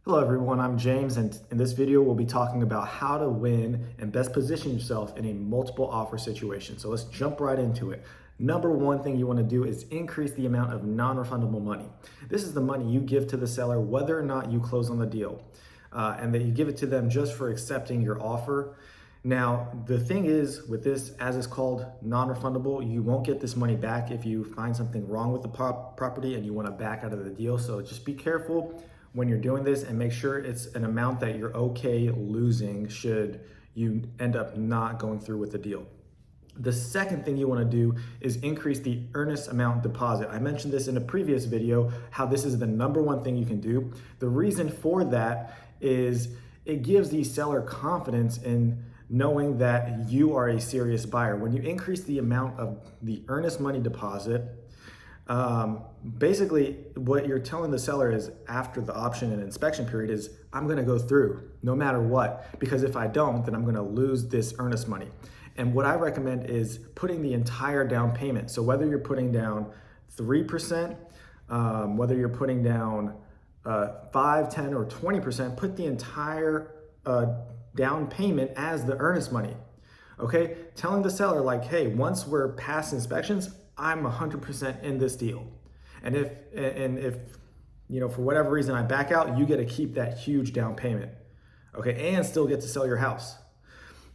Hello everyone, I'm James, and in this video we'll be talking about how to win and best position yourself in a multiple offer situation. So let's jump right into it. Number one thing you want to do is increase the amount of non-refundable money. This is the money you give to the seller whether or not you close on the deal, and that you give it to them just for accepting your offer. Now, the thing is with this, as it's called non-refundable, you won't get this money back if you find something wrong with the property and you want to back out of the deal. So just be careful when you're doing this and make sure it's an amount that you're okay losing should you end up not going through with the deal. The second thing you want to do is increase the earnest amount deposit. I mentioned this in a previous video, how this is the number one thing you can do. The reason for that is it gives the seller confidence in knowing that you are a serious buyer. When you increase the amount of the earnest money deposit, basically what you're telling the seller is after the option and inspection period is, I'm going to go through no matter what, because if I don't, then I'm going to lose this earnest money. And what I recommend is putting the entire down payment. So whether you're putting down 3%, whether you're putting down 5, 10, or 20%, put the entire down payment as the earnest money. Okay, telling the seller like, hey, once we're past inspections, I'm 100% in this deal. And if you know, for whatever reason I back out, you get to keep that huge down payment. Okay, and still get to sell your house.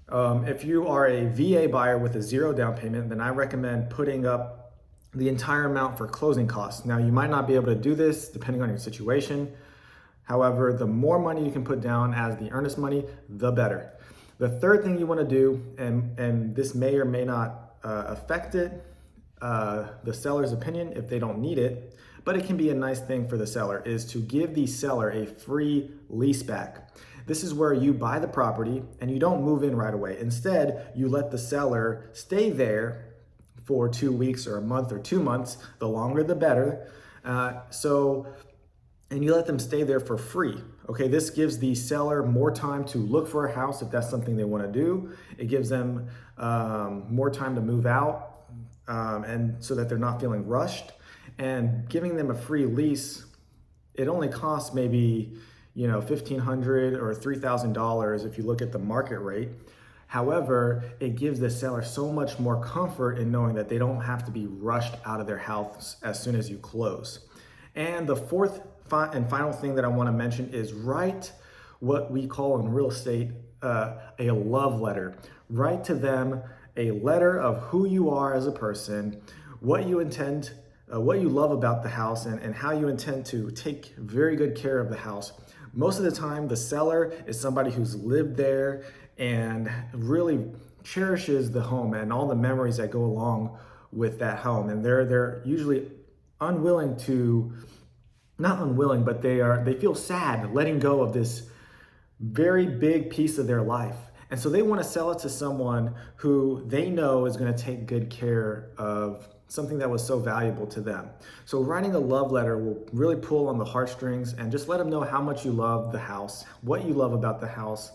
If you are a VA buyer with a 0 down payment, then I recommend putting up the entire amount for closing costs. Now, you might not be able to do this depending on your situation. However, the more money you can put down as the earnest money, the better. The third thing you want to do, and this may or may not affect it, the seller's opinion if they don't need it, but it can be a nice thing for the seller, is to give the seller a free lease back. This is where you buy the property and you don't move in right away. Instead, you let the seller stay there for 2 weeks or a month or 2 months, the longer the better. And you let them stay there for free. Okay, this gives the seller more time to look for a house if that's something they want to do. It gives them more time to move out, and so that they're not feeling rushed. And giving them a free lease, it only costs maybe $1,500 or $3,000 if you look at the market rate. However, it gives the seller so much more comfort in knowing that they don't have to be rushed out of their house as soon as you close. And the fourth and final thing that I want to mention is write what we call in real estate a love letter. Write to them a letter of who you are as a person, what you intend, what you love about the house, and how you intend to take very good care of the house. Most of the time, the seller is somebody who's lived there and really cherishes the home and all the memories that go along with that home. And they're usually unwilling to, not unwilling, but they feel sad letting go of this very big piece of their life. And so they want to sell it to someone who they know is going to take good care of something that was so valuable to them. So writing a love letter will really pull on the heartstrings and just let them know how much you love the house, what you love about the house,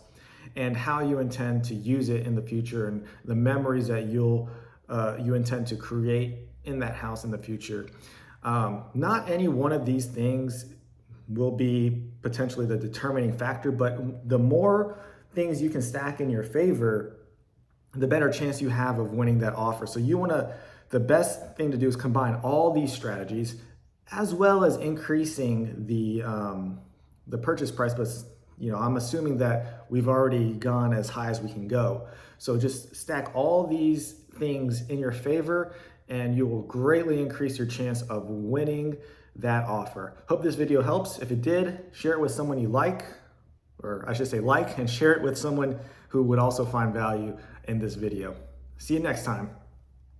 and how you intend to use it in the future, and the memories that you intend to create in that house in the future. Not any one of these things will be potentially the determining factor, but the more things you can stack in your favor, the better chance you have of winning that offer. So the best thing to do is combine all these strategies, as well as increasing the purchase price. But I'm assuming that we've already gone as high as we can go. So just stack all these things in your favor, and you will greatly increase your chance of winning that offer. Hope this video helps. If it did, share it with someone you like, or I should say like, and share it with someone who would also find value in this video. See you next time.